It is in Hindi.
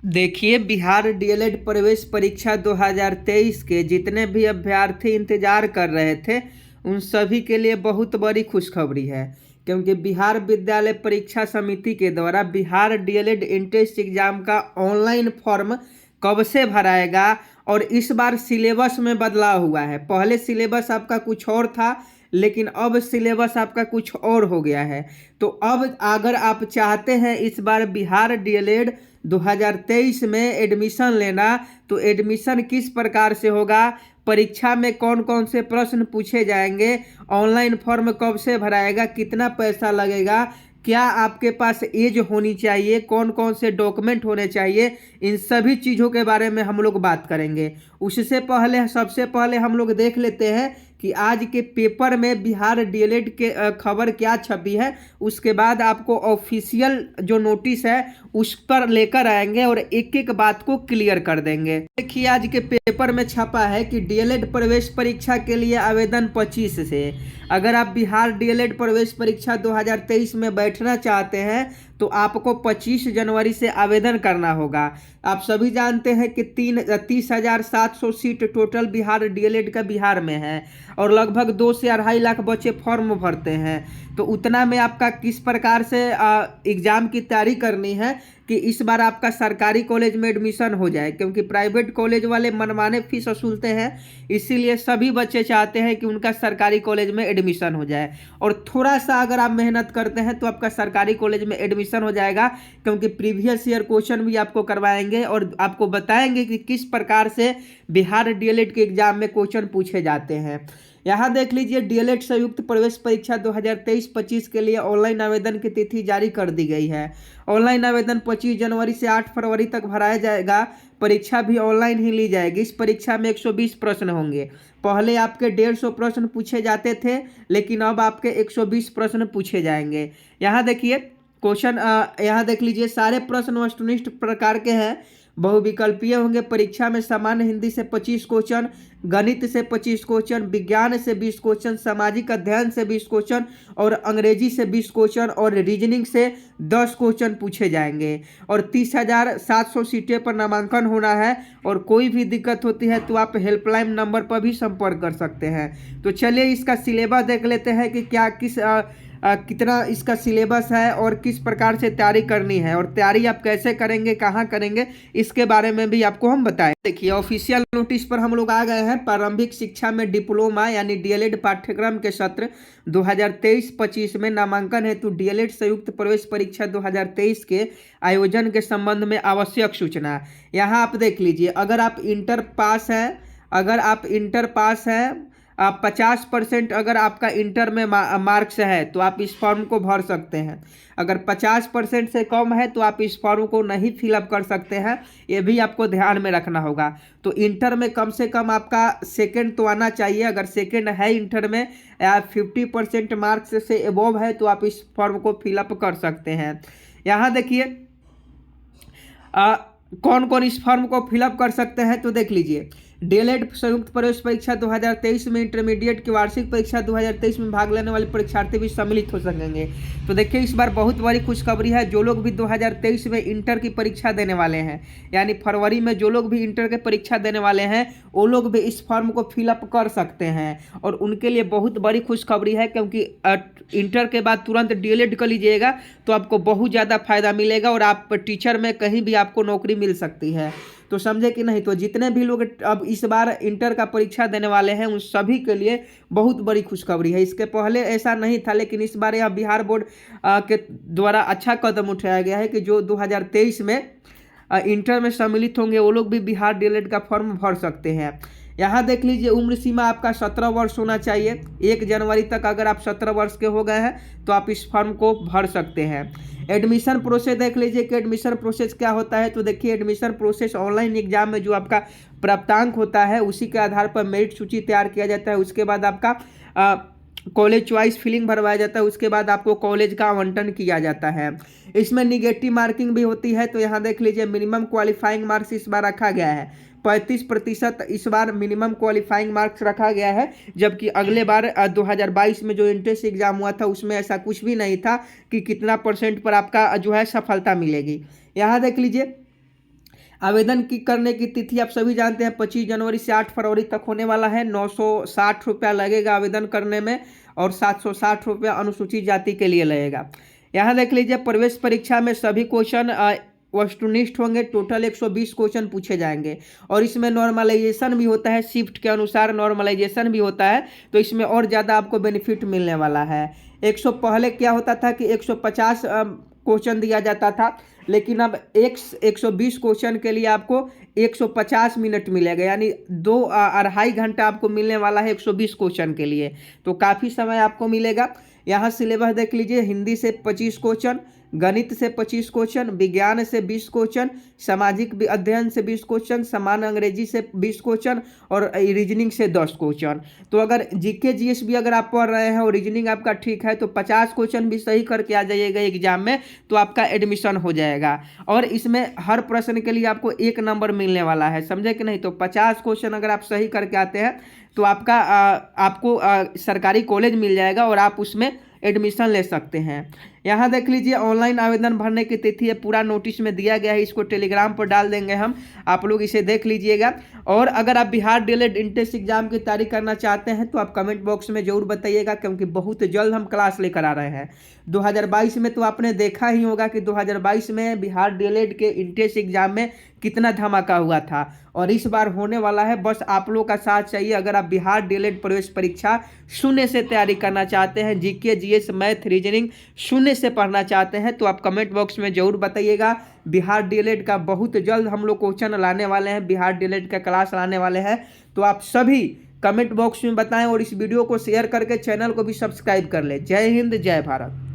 देखिए, बिहार डीएलएड प्रवेश परीक्षा 2023 के जितने भी अभ्यर्थी इंतजार कर रहे थे उन सभी के लिए बहुत बड़ी खुशखबरी है। क्योंकि बिहार विद्यालय परीक्षा समिति के द्वारा बिहार डीएलएड एंट्रेंस एग्जाम का ऑनलाइन फॉर्म कब से भराएगा और इस बार सिलेबस में बदलाव हुआ है। पहले सिलेबस आपका कुछ और था, लेकिन अब सिलेबस आपका कुछ और हो गया है। तो अब अगर आप चाहते हैं इस बार बिहार डीएलएड 2023 में एडमिशन लेना, तो एडमिशन किस प्रकार से होगा, परीक्षा में कौन कौन से प्रश्न पूछे जाएंगे, ऑनलाइन फॉर्म कब से भराएगा, कितना पैसा लगेगा, क्या आपके पास एज होनी चाहिए, कौन कौन से डॉक्यूमेंट होने चाहिए, इन सभी चीज़ों के बारे में हम लोग बात करेंगे। उससे पहले सबसे पहले हम लोग देख लेते हैं कि आज के पेपर में बिहार डीएलएड के खबर क्या छपी है। उसके बाद आपको ऑफिशियल जो नोटिस है उस पर लेकर आएंगे और एक एक बात को क्लियर कर देंगे। देखिए, आज के पेपर में छपा है कि डीएलएड प्रवेश परीक्षा के लिए आवेदन 25 से। अगर आप बिहार डीएलएड प्रवेश परीक्षा 2023 में बैठना चाहते हैं तो आपको 25 जनवरी से आवेदन करना होगा। आप सभी जानते हैं कि 30,700 सीट टोटल बिहार डीएलएड का बिहार में है और लगभग 2 से 2.5 लाख बच्चे फॉर्म भरते हैं। तो उतना में आपका किस प्रकार से एग्ज़ाम की तैयारी करनी है कि इस बार आपका सरकारी कॉलेज में एडमिशन हो जाए, क्योंकि प्राइवेट कॉलेज वाले मनमाने फीस वसूलते हैं। इसीलिए सभी बच्चे चाहते हैं कि उनका सरकारी कॉलेज में एडमिशन हो जाए और थोड़ा सा अगर आप मेहनत करते हैं तो आपका सरकारी कॉलेज में एडमिशन हो जाएगा, क्योंकि प्रीवियस ईयर क्वेश्चन भी आपको करवाएंगे और आपको बताएंगे कि किस प्रकार से बिहार डीएलएड के एग्जाम में क्वेश्चन पूछे जाते हैं। यहाँ देख लीजिए, डीएलएड संयुक्त प्रवेश परीक्षा 2023-25 के लिए ऑनलाइन आवेदन की तिथि जारी कर दी गई है। ऑनलाइन आवेदन 25 जनवरी से 8 फरवरी तक भराया जाएगा। परीक्षा भी ऑनलाइन ही ली जाएगी। इस परीक्षा में 120 प्रश्न होंगे। पहले आपके 150 प्रश्न पूछे जाते थे, लेकिन अब आपके 120 प्रश्न पूछे जाएंगे। यहाँ देखिए क्वेश्चन, यहाँ देख लीजिए, सारे प्रश्न वस्तुनिष्ठ प्रकार के हैं, बहुविकल्पीय होंगे। परीक्षा में सामान्य हिंदी से 25 क्वेश्चन, गणित से 25 क्वेश्चन, विज्ञान से 20 क्वेश्चन, सामाजिक अध्ययन से 20 क्वेश्चन और अंग्रेजी से 20 क्वेश्चन और रीजनिंग से 10 क्वेश्चन पूछे जाएंगे। और 30,700 सीटें पर नामांकन होना है। और कोई भी दिक्कत होती है तो आप हेल्पलाइन नंबर पर भी संपर्क कर सकते हैं। तो चलिए इसका सिलेबस देख लेते हैं कि क्या कितना इसका सिलेबस है और किस प्रकार से तैयारी करनी है और तैयारी आप कैसे करेंगे, कहाँ करेंगे, इसके बारे में भी आपको हम बताएं। देखिए, ऑफिशियल नोटिस पर हम लोग आ गए हैं। प्रारंभिक शिक्षा में डिप्लोमा यानी डीएलएड पाठ्यक्रम के सत्र 2023-25 में नामांकन हेतु डीएलएड संयुक्त प्रवेश परीक्षा 2023 के आयोजन के संबंध में आवश्यक सूचना। यहाँ आप देख लीजिए, अगर आप इंटर पास हैं, आप 50% अगर आपका इंटर में मार्क्स है तो आप इस फॉर्म को भर सकते हैं। अगर 50% से कम है तो आप इस फॉर्म को नहीं फिलअप कर सकते हैं। ये भी आपको ध्यान में रखना होगा। तो इंटर में कम से कम आपका सेकंड तो आना चाहिए। अगर सेकंड है इंटर में या 50% मार्क्स से एबोव है तो आप इस फॉर्म को फिलअप कर सकते हैं। यहाँ देखिए कौन कौन इस फॉर्म को फिलअप कर सकते हैं। तो देख लीजिए, डीएलएड संयुक्त प्रवेश परीक्षा 2023 में इंटरमीडिएट की वार्षिक परीक्षा 2023 में भाग लेने वाले परीक्षार्थी भी सम्मिलित हो सकेंगे। तो देखिए, इस बार बहुत बड़ी खुशखबरी है। जो लोग भी 2023 में इंटर की परीक्षा देने वाले हैं, यानी फरवरी में जो लोग भी इंटर की परीक्षा देने वाले हैं, वो लोग भी इस फॉर्म को फिलअप कर सकते हैं और उनके लिए बहुत बड़ी खुशखबरी है। क्योंकि इंटर के बाद तुरंत डीएलएड कर लीजिएगा तो आपको बहुत ज़्यादा फायदा मिलेगा और आप टीचर में कहीं भी आपको नौकरी मिल सकती है। तो समझे कि नहीं। तो जितने भी लोग अब इस बार इंटर का परीक्षा देने वाले हैं उन सभी के लिए बहुत बड़ी खुशखबरी है। इसके पहले ऐसा नहीं था, लेकिन इस बार यह बिहार बोर्ड के द्वारा अच्छा कदम उठाया गया है कि जो 2023 में इंटर में सम्मिलित होंगे वो लोग भी बिहार डीएलएड का फॉर्म भर सकते हैं। यहाँ देख लीजिए, उम्र सीमा आपका 17 वर्ष होना चाहिए। 1 जनवरी तक अगर आप 17 वर्ष के हो गए हैं तो आप इस फॉर्म को भर सकते हैं। एडमिशन प्रोसेस देख लीजिए कि एडमिशन प्रोसेस क्या होता है। तो देखिए, एडमिशन प्रोसेस ऑनलाइन एग्जाम में जो आपका प्राप्तांक होता है उसी के आधार पर मेरिट सूची तैयार किया जाता है। उसके बाद आपका कॉलेज चॉइस फिलिंग भरवाया जाता है। उसके बाद आपको कॉलेज का आवंटन किया जाता है। इसमें निगेटिव मार्किंग भी होती है। तो यहाँ देख लीजिए, मिनिमम क्वालिफाइंग मार्क्स इस बार रखा गया है 35% इस बार मिनिमम क्वालिफाइंग मार्क्स रखा गया है। जबकि अगले बार 2022 में जो एंट्रेंस एग्जाम हुआ था उसमें ऐसा कुछ भी नहीं था कि कितना % पर आपका जो है सफलता मिलेगी। यहाँ देख लीजिए, आवेदन की करने की तिथि आप सभी जानते हैं 25 जनवरी से 8 फरवरी तक होने वाला है। 960 रुपया लगेगा आवेदन करने में और 760 रुपया अनुसूचित जाति के लिए लगेगा। यहाँ देख लीजिए प्रवेश परीक्षा में सभी क्वेश्चन वस्तुनिष्ठ होंगे। टोटल 120 क्वेश्चन पूछे जाएंगे और इसमें नॉर्मलाइजेशन भी होता है, शिफ्ट के अनुसार नॉर्मलाइजेशन भी होता है, तो इसमें और ज़्यादा आपको बेनिफिट मिलने वाला है। 100 पहले क्या होता था कि 150 क्वेश्चन दिया जाता था, लेकिन अब 120 क्वेश्चन के लिए आपको 150 मिनट मिलेगा, यानी 2-2.5 घंटा आपको मिलने वाला है 120 क्वेश्चन के लिए, तो काफ़ी समय आपको मिलेगा। यहाँ सिलेबस देख लीजिए, हिंदी से 25 क्वेश्चन, गणित से 25 क्वेश्चन, विज्ञान से 20 क्वेश्चन, सामाजिक अध्ययन से 20 क्वेश्चन, सामान्य अंग्रेजी से 20 क्वेश्चन और रीजनिंग से 10 क्वेश्चन। तो अगर जीके जीएस भी अगर आप पढ़ रहे हैं और रीजनिंग आपका ठीक है तो 50 क्वेश्चन भी सही करके आ जाइएगा एग्जाम में, तो आपका एडमिशन हो जाएगा। और इसमें हर प्रश्न के लिए आपको 1 नंबर मिलने वाला है, समझे कि नहीं। तो 50 क्वेश्चन अगर आप सही करके आते हैं तो आपको सरकारी कॉलेज मिल जाएगा और आप उसमें एडमिशन ले सकते हैं। यहाँ देख लीजिए ऑनलाइन आवेदन भरने की तिथि है, पूरा नोटिस में दिया गया है, इसको टेलीग्राम पर डाल देंगे हम, आप लोग इसे देख लीजिएगा। और अगर आप बिहार डीएलएड इंट्रेंस एग्जाम की तैयारी करना चाहते हैं तो आप कमेंट बॉक्स में जरूर बताइएगा, क्योंकि बहुत जल्द हम क्लास लेकर आ रहे हैं। 2022 में तो आपने देखा ही होगा कि 2022 में बिहार डीएलएड के इंट्रेंस एग्जाम में कितना धमाका हुआ था, और इस बार होने वाला है। बस आप लोग का साथ चाहिए। अगर आप बिहार डीएलएड प्रवेश परीक्षा शून्य से तैयारी करना चाहते हैं, जीके जीएस मैथ रीजनिंग शून्य से पढ़ना चाहते हैं, तो आप कमेंट बॉक्स में जरूर बताइएगा। बिहार डीएलएड का बहुत जल्द हम लोग क्वेश्चन लाने वाले हैं, बिहार डीएलएड का क्लास लाने वाले हैं, तो आप सभी कमेंट बॉक्स में बताएं और इस वीडियो को शेयर करके चैनल को भी सब्सक्राइब कर लें। जय हिंद, जय भारत।